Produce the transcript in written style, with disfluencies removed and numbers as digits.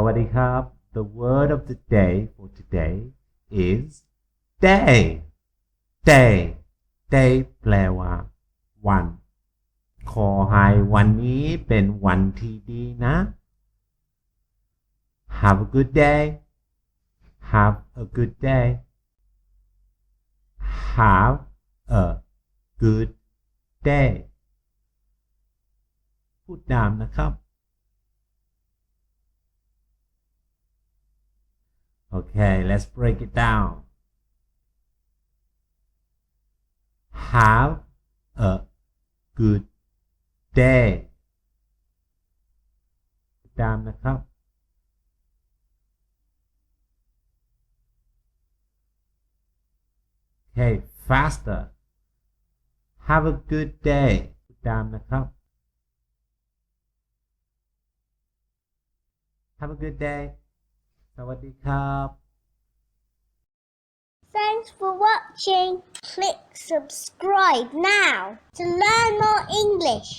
วัสดีครับ The word of the day for today is day day day แปลว่าวันขอให้วันนี้เป็นวันที่ดีนะ Have a good day Have a good day Have a good day พูดตามนะครับ Okay, let's break it down. Have a good day. ตามนะครับ Okay, faster. Have a good day. ตามนะครับ Have a good day. สวัสดีครับ Thanks for watching. Click subscribe now to learn more English.